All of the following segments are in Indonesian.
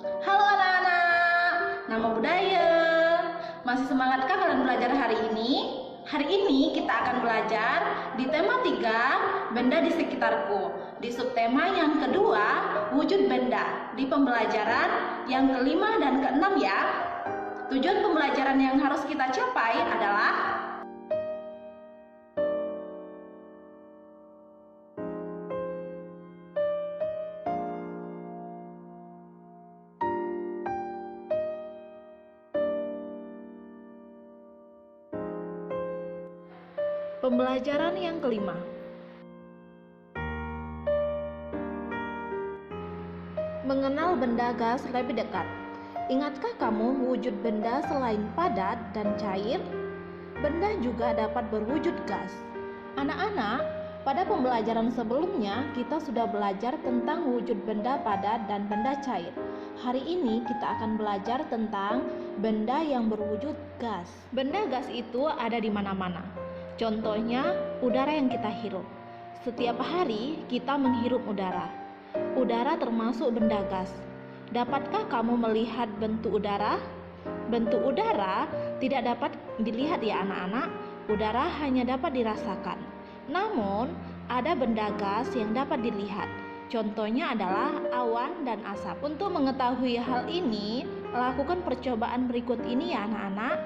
Halo anak-anak, nama budaya. Masih semangatkah kalian belajar hari ini? Hari ini kita akan belajar di tema 3, benda di sekitarku. Di subtema yang kedua, wujud benda. Di pembelajaran yang kelima dan keenam ya. Tujuan pembelajaran yang harus kita capai adalah pembelajaran yang kelima. Mengenal benda gas lebih dekat. Ingatkah kamu wujud benda selain padat dan cair? Benda juga dapat berwujud gas. Anak-anak, pada pembelajaran sebelumnya kita sudah belajar tentang wujud benda padat dan benda cair. Hari ini kita akan belajar tentang benda yang berwujud gas. Benda gas itu ada di mana-mana. Contohnya, udara yang kita hirup. Setiap hari kita menghirup udara. Udara termasuk benda gas. Dapatkah kamu melihat bentuk udara? Bentuk udara tidak dapat dilihat ya anak-anak. Udara hanya dapat dirasakan. Namun, ada benda gas yang dapat dilihat. Contohnya adalah awan dan asap. Untuk mengetahui hal ini, lakukan percobaan berikut ini ya anak-anak.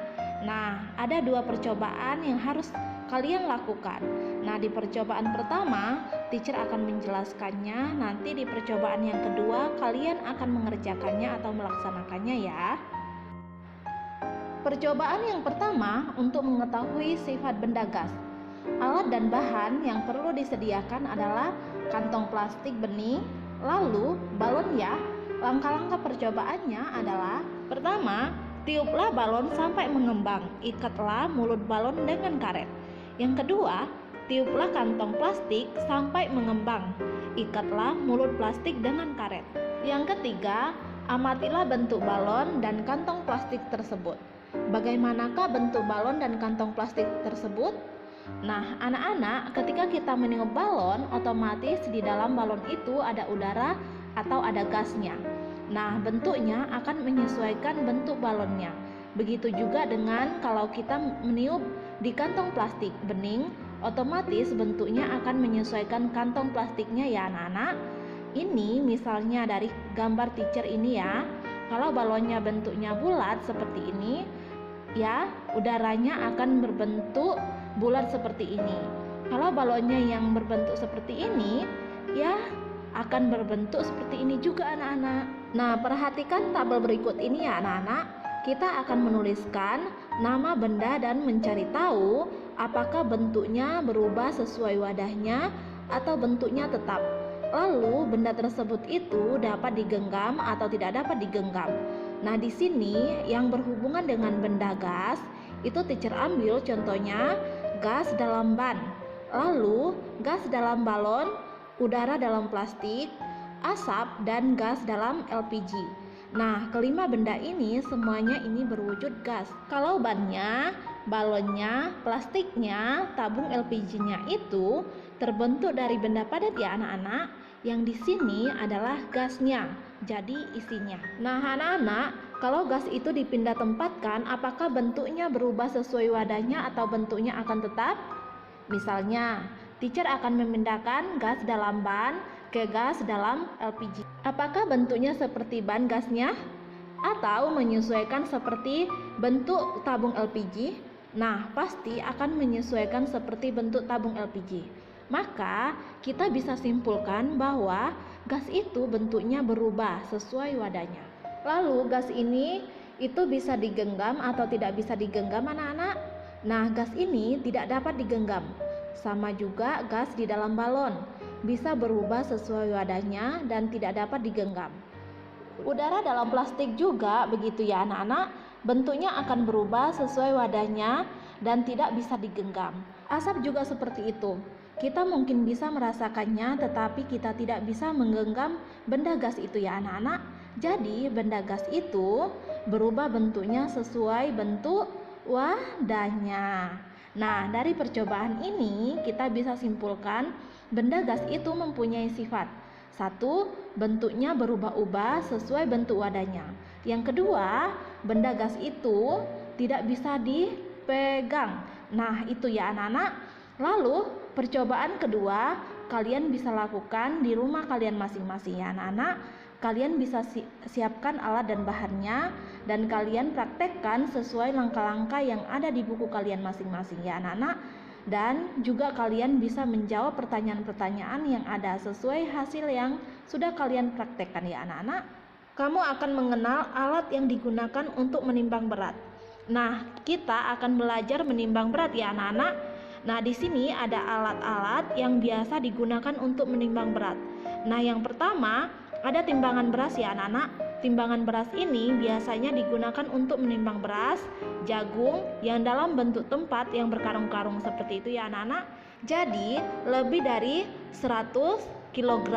Nah, ada 2 percobaan yang harus kalian lakukan. Nah, di percobaan pertama, teacher akan menjelaskannya. Nanti di percobaan yang kedua, kalian akan mengerjakannya atau melaksanakannya ya. Percobaan yang pertama untuk mengetahui sifat benda gas. Alat dan bahan yang perlu disediakan adalah kantong plastik bening, lalu balon ya. Langkah-langkah percobaannya adalah: pertama, tiuplah balon sampai mengembang. Ikatlah mulut balon dengan karet. Yang kedua, tiuplah kantong plastik sampai mengembang. Ikatlah mulut plastik dengan karet. Yang ketiga, amatilah bentuk balon dan kantong plastik tersebut. Bagaimanakah bentuk balon dan kantong plastik tersebut? Nah, anak-anak, ketika kita meniup balon, otomatis di dalam balon itu ada udara atau ada gasnya. Nah, bentuknya akan menyesuaikan bentuk balonnya. Begitu juga dengan kalau kita meniup di kantong plastik bening, otomatis bentuknya akan menyesuaikan kantong plastiknya ya anak-anak. Ini misalnya dari gambar teacher ini ya. Kalau balonnya bentuknya bulat seperti ini, ya udaranya akan berbentuk bulat seperti ini. Kalau balonnya yang berbentuk seperti ini, ya akan berbentuk seperti ini juga anak-anak. Nah, perhatikan tabel berikut ini ya anak-anak. Kita akan menuliskan nama benda dan mencari tahu apakah bentuknya berubah sesuai wadahnya atau bentuknya tetap. Lalu benda tersebut itu dapat digenggam atau tidak dapat digenggam. Nah, di sini yang berhubungan dengan benda gas itu teacher ambil contohnya gas dalam ban, lalu gas dalam balon, udara dalam plastik, asap, dan gas dalam LPG. Nah, kelima benda ini semuanya ini berwujud gas. Kalau bannya, balonnya, plastiknya, tabung LPG-nya itu terbentuk dari benda padat ya anak-anak. Yang di sini adalah gasnya, jadi isinya. Nah, anak-anak, kalau gas itu dipindah tempatkan, apakah bentuknya berubah sesuai wadahnya atau bentuknya akan tetap? Misalnya, teacher akan memindahkan gas dalam ban ke gas dalam LPG. Apakah bentuknya seperti ban gasnya atau menyesuaikan seperti bentuk tabung LPG? Nah, pasti akan menyesuaikan seperti bentuk tabung LPG. Maka, kita bisa simpulkan bahwa gas itu bentuknya berubah sesuai wadahnya. Lalu, gas ini itu bisa digenggam atau tidak bisa digenggam anak-anak? Nah, gas ini tidak dapat digenggam. Sama juga gas di dalam balon, bisa berubah sesuai wadahnya dan tidak dapat digenggam. Udara dalam plastik juga begitu ya anak-anak, bentuknya akan berubah sesuai wadahnya dan tidak bisa digenggam. Asap juga seperti itu. Kita mungkin bisa merasakannya tetapi kita tidak bisa menggenggam benda gas itu ya anak-anak. Jadi benda gas itu berubah bentuknya sesuai bentuk wadahnya. Nah, dari percobaan ini kita bisa simpulkan benda gas itu mempunyai sifat. Satu, bentuknya berubah-ubah sesuai bentuk wadahnya. Yang kedua, benda gas itu tidak bisa dipegang. Nah, itu ya anak-anak. Lalu, percobaan kedua kalian bisa lakukan di rumah kalian masing-masing ya anak-anak. Kalian bisa siapkan alat dan bahannya dan kalian praktekkan sesuai langkah-langkah yang ada di buku kalian masing-masing ya anak-anak. Dan juga kalian bisa menjawab pertanyaan-pertanyaan yang ada sesuai hasil yang sudah kalian praktekkan ya anak-anak. Kamu akan mengenal alat yang digunakan untuk menimbang berat. Nah, kita akan belajar menimbang berat ya anak-anak. Nah, di sini ada alat-alat yang biasa digunakan untuk menimbang berat. Nah, yang pertama ada timbangan beras ya anak-anak. Timbangan beras ini biasanya digunakan untuk menimbang beras, jagung yang dalam bentuk tempat yang berkarung-karung seperti itu ya anak-anak. Jadi, lebih dari 100 kg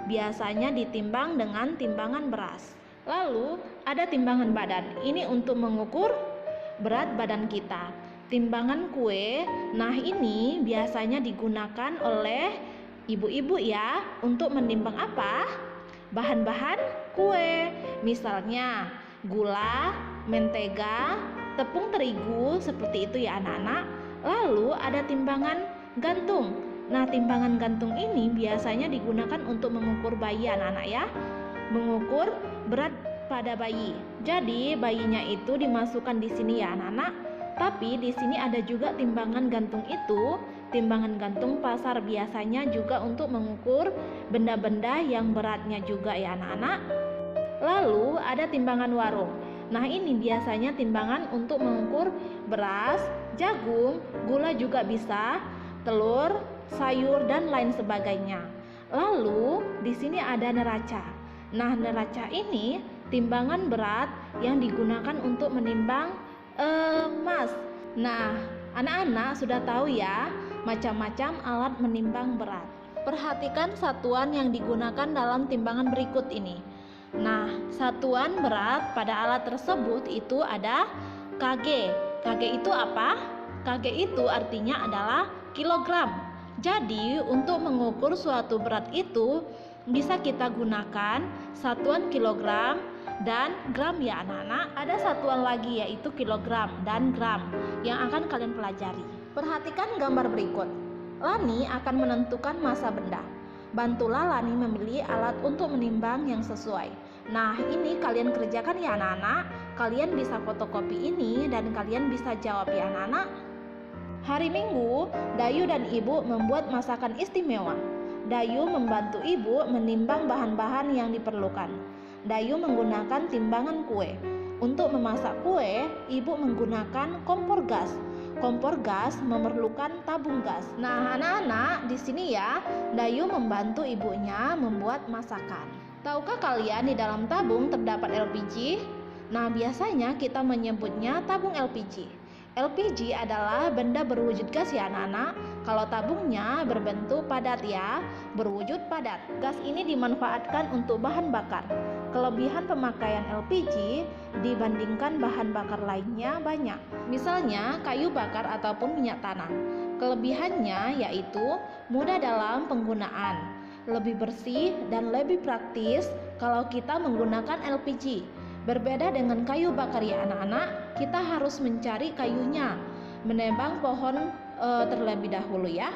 biasanya ditimbang dengan timbangan beras. Lalu, ada timbangan badan. Ini untuk mengukur berat badan kita. Timbangan kue, nah ini biasanya digunakan oleh ibu-ibu ya untuk menimbang apa? Bahan-bahan kue. Misalnya gula, mentega, tepung terigu seperti itu ya anak-anak. Lalu ada timbangan gantung. Nah, timbangan gantung ini biasanya digunakan untuk mengukur bayi anak-anak ya. Mengukur berat pada bayi. Jadi, bayinya itu dimasukkan di sini ya anak-anak. Tapi di sini ada juga timbangan gantung itu. Timbangan gantung pasar biasanya juga untuk mengukur benda-benda yang beratnya juga ya anak-anak. Lalu ada timbangan warung. Nah, ini biasanya timbangan untuk mengukur beras, jagung, gula juga bisa, telur, sayur dan lain sebagainya. Lalu di sini ada neraca. Nah, neraca ini timbangan berat yang digunakan untuk menimbang emas. Nah, anak-anak sudah tahu ya macam-macam alat menimbang berat. Perhatikan satuan yang digunakan dalam timbangan berikut ini. Nah, satuan berat pada alat tersebut itu ada kg. Kg itu apa? Kg itu artinya adalah kilogram. Jadi, untuk mengukur suatu berat itu bisa kita gunakan satuan kilogram dan gram ya anak-anak. Ada satuan lagi yaitu kilogram dan gram yang akan kalian pelajari. Perhatikan gambar berikut. Lani akan menentukan massa benda. Bantulah Lani memilih alat untuk menimbang yang sesuai. Nah, ini kalian kerjakan ya anak-anak. Kalian bisa fotokopi ini dan kalian bisa jawab ya anak-anak. Hari Minggu, Dayu dan Ibu membuat masakan istimewa. Dayu membantu Ibu menimbang bahan-bahan yang diperlukan. Dayu menggunakan timbangan kue. Untuk memasak kue, Ibu menggunakan kompor gas. Kompor gas memerlukan tabung gas. Nah, anak-anak, di sini ya, Dayu membantu ibunya membuat masakan. Tahukah kalian di dalam tabung terdapat LPG? Nah, biasanya kita menyebutnya tabung LPG. LPG adalah benda berwujud gas ya anak-anak. Kalau tabungnya berbentuk padat ya, berwujud padat. Gas ini dimanfaatkan untuk bahan bakar. Kelebihan pemakaian LPG dibandingkan bahan bakar lainnya banyak. Misalnya kayu bakar ataupun minyak tanah. Kelebihannya yaitu mudah dalam penggunaan, lebih bersih dan lebih praktis kalau kita menggunakan LPG. Berbeda dengan kayu bakar ya anak-anak, kita harus mencari kayunya, menebang pohon terlebih dahulu ya.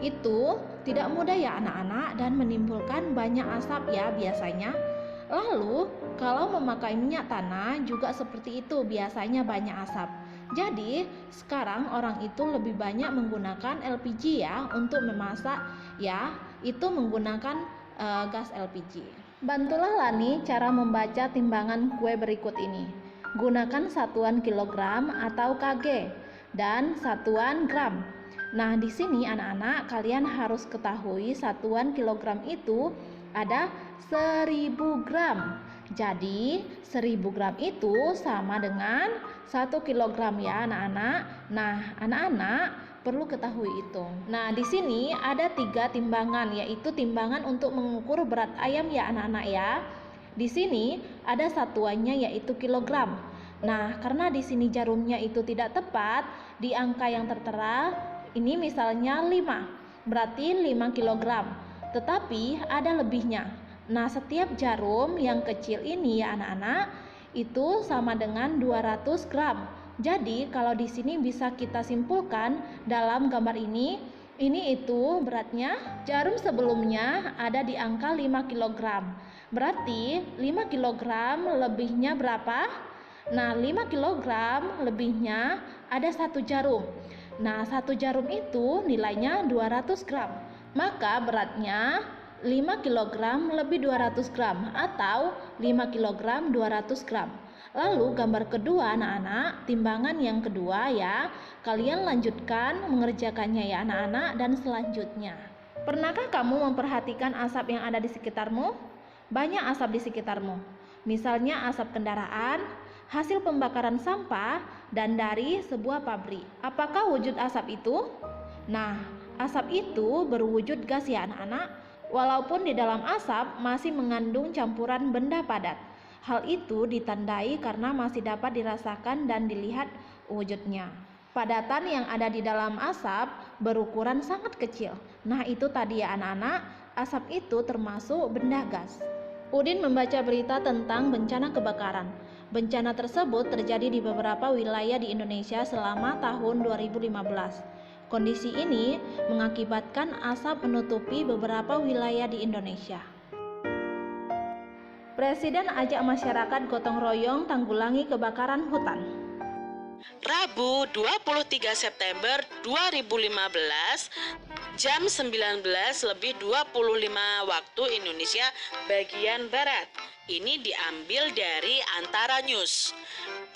Itu tidak mudah ya anak-anak dan menimbulkan banyak asap ya biasanya. Lalu kalau memakai minyak tanah juga seperti itu, biasanya banyak asap. Jadi sekarang orang itu lebih banyak menggunakan LPG ya untuk memasak ya, itu menggunakan gas LPG. Bantulah Lani cara membaca timbangan kue berikut ini. Gunakan satuan kilogram atau kg dan satuan gram. Nah, di sini anak-anak kalian harus ketahui satuan kilogram itu ada 1000 gram. Jadi 1000 gram itu sama dengan 1 kilogram ya anak-anak. Nah, anak-anak perlu ketahui itu. Nah, di sini ada 3 timbangan, yaitu timbangan untuk mengukur berat ayam ya anak-anak ya. Di sini ada satuannya yaitu kilogram. Nah, karena di sini jarumnya itu tidak tepat di angka yang tertera, ini misalnya 5, berarti 5 kilogram. tetapi ada lebihnya. Nah, setiap jarum yang kecil ini ya anak-anak, itu sama dengan 200 gram. Jadi, kalau di sini bisa kita simpulkan dalam gambar ini itu beratnya jarum sebelumnya ada di angka 5 kg. Berarti 5 kg lebihnya berapa? Nah, 5 kg lebihnya ada satu jarum. Nah, satu jarum itu nilainya 200 gram. Maka beratnya 5 kg lebih 200 gram atau 5 kg 200 gram. Lalu gambar kedua anak-anak, timbangan yang kedua ya. Kalian lanjutkan mengerjakannya ya anak-anak dan selanjutnya. Pernahkah kamu memperhatikan asap yang ada di sekitarmu? Banyak asap di sekitarmu. Misalnya asap kendaraan, hasil pembakaran sampah, dan dari sebuah pabrik. Apakah wujud asap itu? Nah, asap itu berwujud gas ya anak-anak. Walaupun di dalam asap masih mengandung campuran benda padat. Hal itu ditandai karena masih dapat dirasakan dan dilihat wujudnya. Padatan yang ada di dalam asap berukuran sangat kecil. Nah, itu tadi ya anak-anak, asap itu termasuk benda gas. Udin membaca berita tentang bencana kebakaran. Bencana tersebut terjadi di beberapa wilayah di Indonesia selama tahun 2015. Kondisi ini mengakibatkan asap menutupi beberapa wilayah di Indonesia. Presiden ajak masyarakat gotong royong tanggulangi kebakaran hutan. Rabu 23 September 2015 jam 19:25 waktu Indonesia bagian Barat. Ini diambil dari Antara News.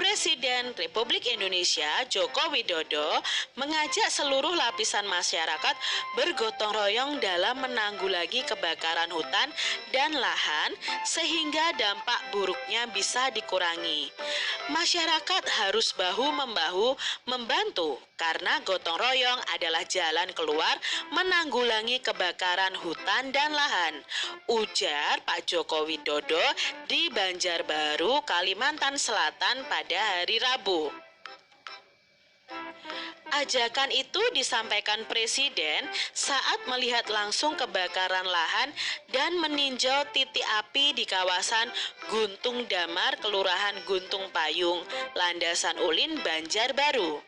Presiden Republik Indonesia Joko Widodo mengajak seluruh lapisan masyarakat bergotong royong dalam menanggulangi kebakaran hutan dan lahan sehingga dampak buruknya bisa dikurangi. Masyarakat harus bahu-membahu membantu karena gotong royong adalah jalan keluar menanggulangi kebakaran hutan dan lahan, ujar Pak Joko Widodo di Banjarbaru, Kalimantan Selatan pada hari Rabu. Ajakan itu disampaikan Presiden saat melihat langsung kebakaran lahan dan meninjau titik api di kawasan Guntung Damar, Kelurahan Guntung Payung, Landasan Ulin, Banjarbaru.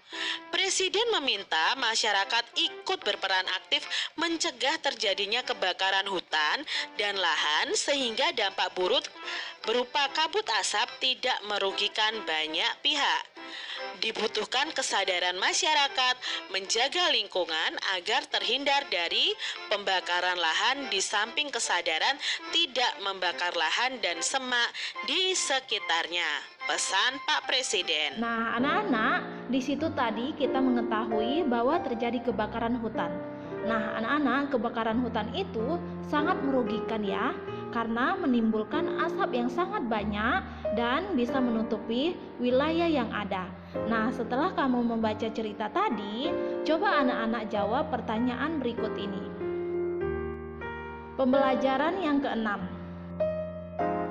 Presiden meminta masyarakat ikut berperan aktif mencegah terjadinya kebakaran hutan dan lahan sehingga dampak buruk berupa kabut asap tidak merugikan banyak pihak. Dibutuhkan kesadaran masyarakat menjaga lingkungan agar terhindar dari pembakaran lahan di samping kesadaran tidak membakar lahan dan semak di sekitarnya. Pesan Pak Presiden. Nah, anak-anak, di situ tadi kita mengetahui bahwa terjadi kebakaran hutan. Nah, anak-anak, kebakaran hutan itu sangat merugikan ya, karena menimbulkan asap yang sangat banyak dan bisa menutupi wilayah yang ada. Nah, setelah kamu membaca cerita tadi, coba anak-anak jawab pertanyaan berikut ini. Pembelajaran yang keenam.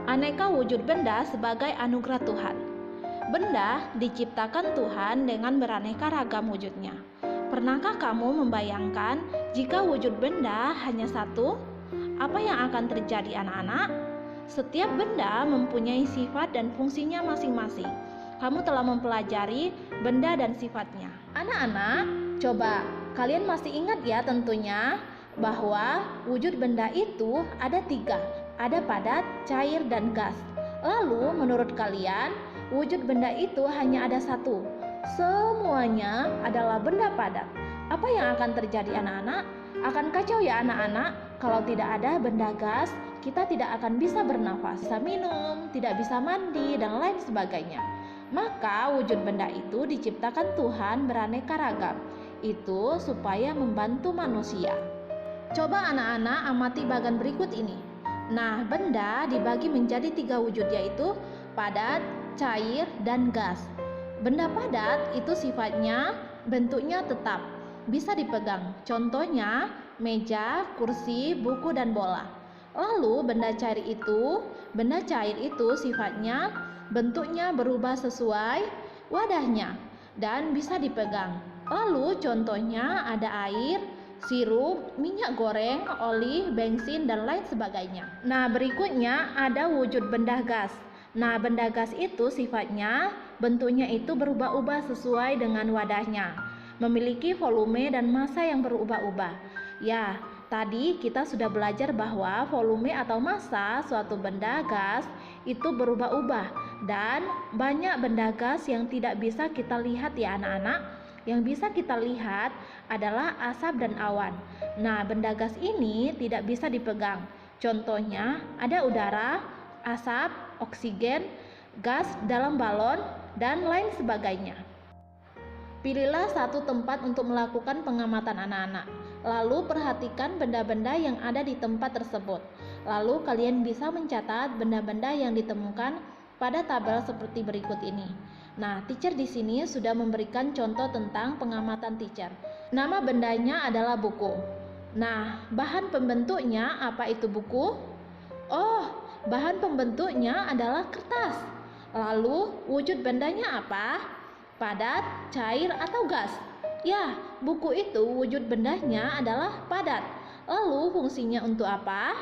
Aneka wujud benda sebagai anugerah Tuhan. Benda diciptakan Tuhan dengan beraneka ragam wujudnya. Pernahkah kamu membayangkan jika wujud benda hanya satu? Apa yang akan terjadi anak-anak? Setiap benda mempunyai sifat dan fungsinya masing-masing. Kamu telah mempelajari benda dan sifatnya. Anak-anak, coba kalian masih ingat ya tentunya bahwa wujud benda itu ada 3. Ada padat, cair, dan gas. Lalu menurut kalian wujud benda itu hanya ada 1. Semuanya adalah benda padat. Apa yang akan terjadi anak-anak? Akan kacau ya anak-anak. Kalau tidak ada benda gas, kita tidak akan bisa bernafas, bisa minum, tidak bisa mandi, dan lain sebagainya. Maka wujud benda itu diciptakan Tuhan beraneka ragam. Itu supaya membantu manusia. Coba anak-anak amati bagian berikut ini. Nah, benda dibagi menjadi 3 wujud, yaitu padat, cair, dan gas. Benda padat itu sifatnya bentuknya tetap, bisa dipegang. Contohnya meja, kursi, buku, dan bola. Lalu benda cair itu sifatnya bentuknya berubah sesuai wadahnya dan bisa dipegang. Lalu contohnya ada air, sirup, minyak goreng, oli, bensin, dan lain sebagainya. Nah, berikutnya ada wujud benda gas. Nah, benda gas itu sifatnya, bentuknya itu berubah-ubah sesuai dengan wadahnya, memiliki volume dan massa yang berubah-ubah. Ya, tadi kita sudah belajar bahwa volume atau massa suatu benda gas itu berubah-ubah, dan banyak benda gas yang tidak bisa kita lihat ya anak-anak. Yang bisa kita lihat adalah asap dan awan. Nah, benda gas ini tidak bisa dipegang. Contohnya ada udara, asap, oksigen, gas dalam balon, dan lain sebagainya. Pilihlah satu tempat untuk melakukan pengamatan anak-anak. Lalu perhatikan benda-benda yang ada di tempat tersebut. Lalu kalian bisa mencatat benda-benda yang ditemukan pada tabel seperti berikut ini. Nah, teacher di sini sudah memberikan contoh tentang pengamatan teacher. Nama bendanya adalah buku. Nah, bahan pembentuknya apa itu buku? Oh, bahan pembentuknya adalah kertas. Lalu, wujud bendanya apa? Padat, cair, atau gas? Ya, buku itu wujud bendanya adalah padat. Lalu, fungsinya untuk apa?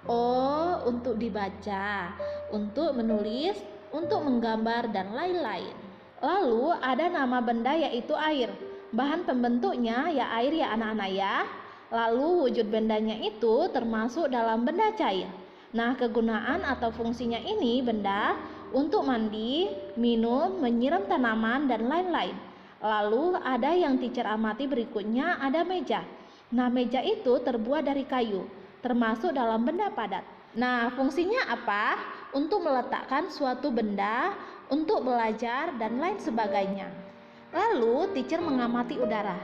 Oh, untuk dibaca, untuk menulis, untuk menggambar, dan lain-lain. Lalu ada nama benda yaitu air. Bahan pembentuknya ya air ya anak-anak ya. Lalu wujud bendanya itu termasuk dalam benda cair. Nah, kegunaan atau fungsinya ini benda untuk mandi, minum, menyiram tanaman, dan lain-lain. Lalu ada yang teacher amati berikutnya ada meja. Nah, meja itu terbuat dari kayu, termasuk dalam benda padat. Nah, fungsinya apa? Untuk meletakkan suatu benda, untuk belajar, dan lain sebagainya. Lalu, teacher mengamati udara.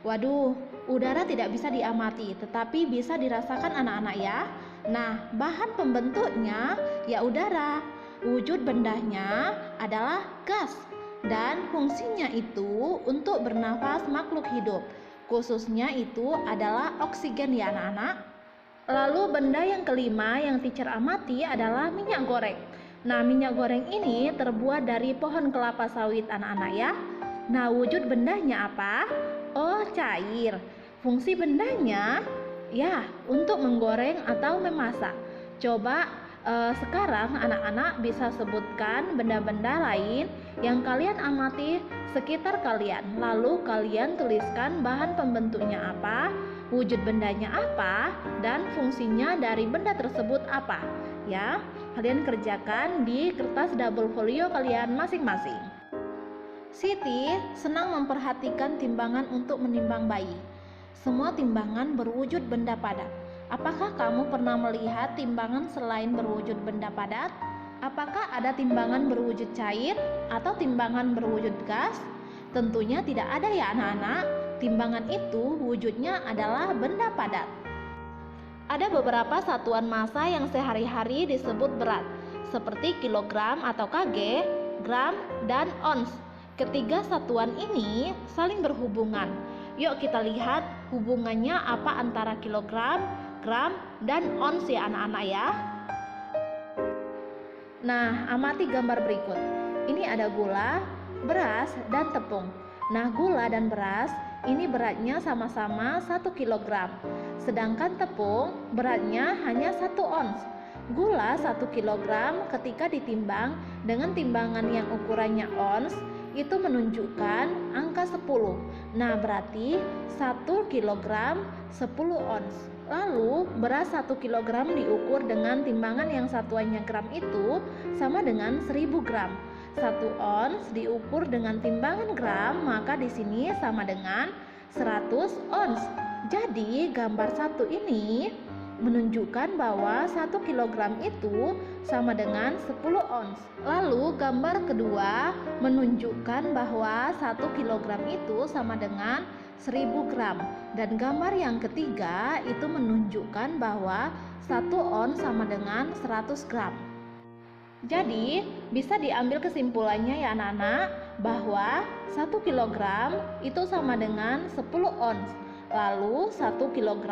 Waduh, udara tidak bisa diamati, tetapi bisa dirasakan anak-anak ya. Nah, bahan pembentuknya ya udara. Wujud bendanya adalah gas, dan fungsinya itu untuk bernafas makhluk hidup. Khususnya itu adalah oksigen ya anak-anak. Lalu benda yang kelima yang teacher amati adalah minyak goreng. Nah, minyak goreng ini terbuat dari pohon kelapa sawit anak-anak ya. Nah, wujud bendanya apa? Oh, cair. Fungsi bendanya ya untuk menggoreng atau memasak. Coba sekarang anak-anak bisa sebutkan benda-benda lain yang kalian amati sekitar kalian. Lalu kalian tuliskan bahan pembentuknya apa, wujud bendanya apa, dan fungsinya dari benda tersebut apa. Ya, kalian kerjakan di kertas double folio kalian masing-masing. Siti senang memperhatikan timbangan untuk menimbang bayi. Semua timbangan berwujud benda padat. Apakah kamu pernah melihat timbangan selain berwujud benda padat? Apakah ada timbangan berwujud cair atau timbangan berwujud gas? Tentunya tidak ada ya anak-anak. Timbangan itu wujudnya adalah benda padat. Ada beberapa satuan massa yang sehari-hari disebut berat, seperti kilogram atau kg, gram, dan ons. Ketiga satuan ini saling berhubungan. Yuk kita lihat hubungannya apa antara kilogram, gram, dan ons ya anak-anak ya. Nah, amati gambar berikut. Ini ada gula, beras, dan tepung. Nah, gula dan beras ini beratnya sama-sama 1 kg. Sedangkan tepung beratnya hanya 1 ons. Gula 1 kg ketika ditimbang dengan timbangan yang ukurannya ons itu menunjukkan angka 10. Nah, berarti 1 kg 10 ons. Lalu, beras 1 kg diukur dengan timbangan yang satuannya gram itu sama dengan 1000 gram. 1 ons diukur dengan timbangan gram, maka di sini sama dengan 100 ons. Jadi, gambar satu ini menunjukkan bahwa 1 kg itu sama dengan 10 ons. Lalu gambar kedua menunjukkan bahwa 1 kg itu sama dengan 1000 gram. Dan gambar yang ketiga itu menunjukkan bahwa 1 ons sama dengan 100 gram. Jadi bisa diambil kesimpulannya ya anak-anak bahwa 1 kg itu sama dengan 10 ons. Lalu 1 kg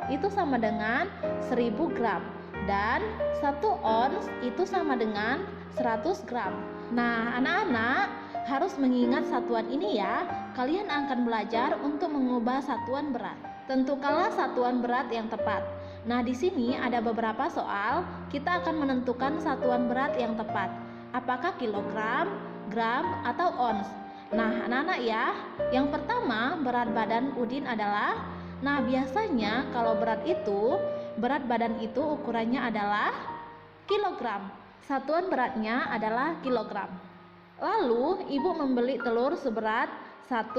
itu sama dengan 1000 gram dan 1 ons itu sama dengan 100 gram. Nah, anak-anak harus mengingat satuan ini ya. Kalian akan belajar untuk mengubah satuan berat. Tentukanlah satuan berat yang tepat. Nah, di sini ada beberapa soal, kita akan menentukan satuan berat yang tepat. Apakah kilogram, gram, atau ons? Nah, anak-anak ya, yang pertama berat badan Udin adalah, nah biasanya kalau berat badan itu ukurannya adalah kilogram. Satuan beratnya adalah kilogram. Lalu ibu membeli telur seberat 1.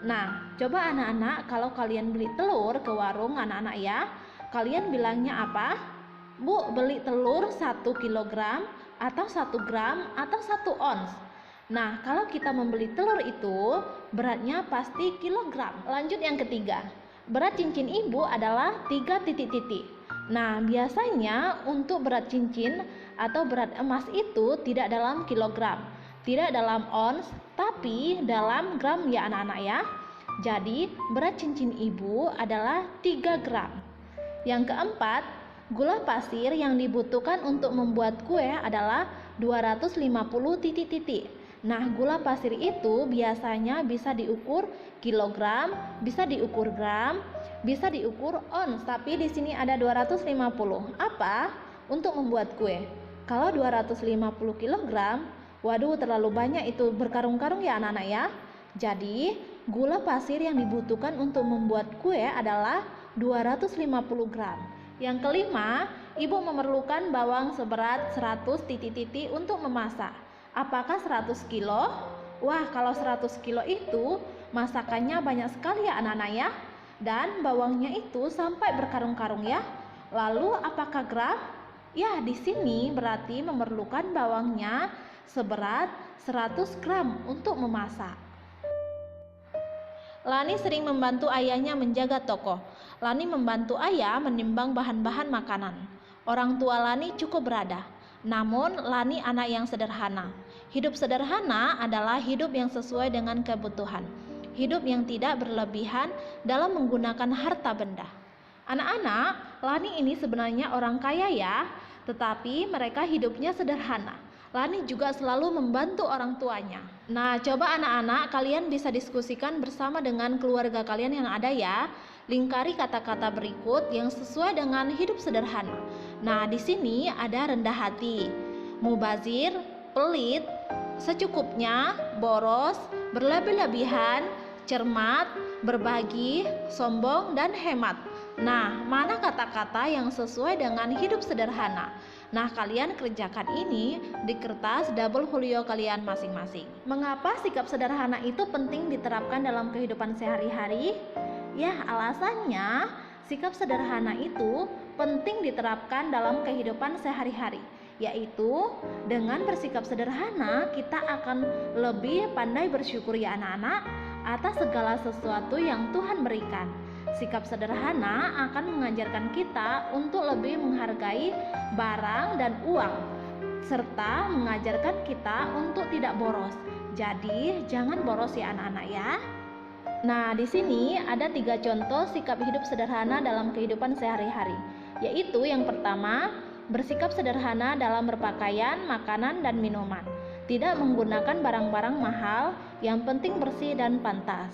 Nah, coba anak-anak kalau kalian beli telur ke warung anak-anak ya, kalian bilangnya apa? Bu, beli telur 1 kilogram atau 1 gram atau 1 ons. Nah, kalau kita membeli telur itu beratnya pasti kilogram. Lanjut yang ketiga, berat cincin ibu adalah 3 titik-titik. Nah, biasanya untuk berat cincin atau berat emas itu tidak dalam kilogram, tidak dalam ons, tapi dalam gram ya anak-anak ya. Jadi, berat cincin ibu adalah 3 gram. Yang keempat, gula pasir yang dibutuhkan untuk membuat kue adalah 250 titik-titik. Nah, gula pasir itu biasanya bisa diukur kilogram, bisa diukur gram, bisa diukur ons, tapi di sini ada 250. Apa? Untuk membuat kue. Kalau 250 kilogram, waduh terlalu banyak itu berkarung-karung ya anak-anak ya. Jadi, gula pasir yang dibutuhkan untuk membuat kue adalah 250 gram. Yang kelima, ibu memerlukan bawang seberat 100 titik-titik untuk memasak. Apakah 100 kilo? Wah, kalau 100 kilo itu masakannya banyak sekali ya anak-anak ya. Dan bawangnya itu sampai berkarung-karung ya. Lalu apakah gram? Ya, di sini berarti memerlukan bawangnya seberat 100 gram untuk memasak. Lani sering membantu ayahnya menjaga toko. Lani membantu ayah menimbang bahan-bahan makanan. Orang tua Lani cukup berada. Namun, Lani anak yang sederhana. Hidup sederhana adalah hidup yang sesuai dengan kebutuhan. Hidup yang tidak berlebihan dalam menggunakan harta benda. Anak-anak, Lani ini sebenarnya orang kaya ya, tetapi mereka hidupnya sederhana. Lani juga selalu membantu orang tuanya. Nah, coba anak-anak kalian bisa diskusikan bersama dengan keluarga kalian yang ada ya. Lingkari kata-kata berikut yang sesuai dengan hidup sederhana. Nah, di sini ada rendah hati, mubazir, pelit, secukupnya, boros, berlebih-lebihan, cermat, berbagi, sombong, dan hemat. Nah, mana kata-kata yang sesuai dengan hidup sederhana? Nah, kalian kerjakan ini di kertas double folio kalian masing-masing. Mengapa sikap sederhana itu penting diterapkan dalam kehidupan sehari-hari? Ya, alasannya sikap sederhana itu penting diterapkan dalam kehidupan sehari-hari, yaitu dengan bersikap sederhana kita akan lebih pandai bersyukur ya anak-anak atas segala sesuatu yang Tuhan berikan. Sikap sederhana akan mengajarkan kita untuk lebih menghargai barang dan uang, serta mengajarkan kita untuk tidak boros. Jadi, jangan boros ya anak-anak ya. Nah, di sini ada 3 contoh sikap hidup sederhana dalam kehidupan sehari-hari, yaitu yang pertama, bersikap sederhana dalam berpakaian, makanan, dan minuman. Tidak menggunakan barang-barang mahal, yang penting bersih dan pantas.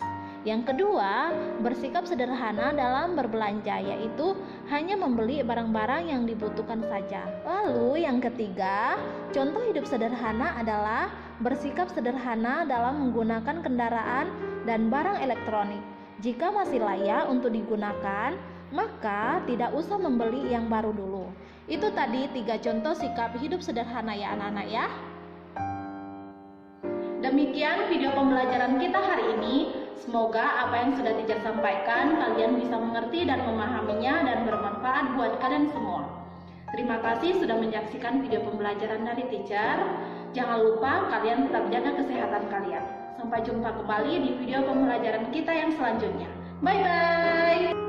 Yang kedua, bersikap sederhana dalam berbelanja, yaitu hanya membeli barang-barang yang dibutuhkan saja. Lalu yang ketiga, contoh hidup sederhana adalah bersikap sederhana dalam menggunakan kendaraan dan barang elektronik. Jika masih layak untuk digunakan, maka tidak usah membeli yang baru dulu. Itu tadi 3 contoh sikap hidup sederhana ya anak-anak ya. Demikian video pembelajaran kita hari ini. Semoga apa yang sudah teacher sampaikan kalian bisa mengerti dan memahaminya dan bermanfaat buat kalian semua. Terima kasih sudah menyaksikan video pembelajaran dari teacher. Jangan lupa kalian tetap jaga kesehatan kalian. Sampai jumpa kembali di video pembelajaran kita yang selanjutnya. Bye-bye.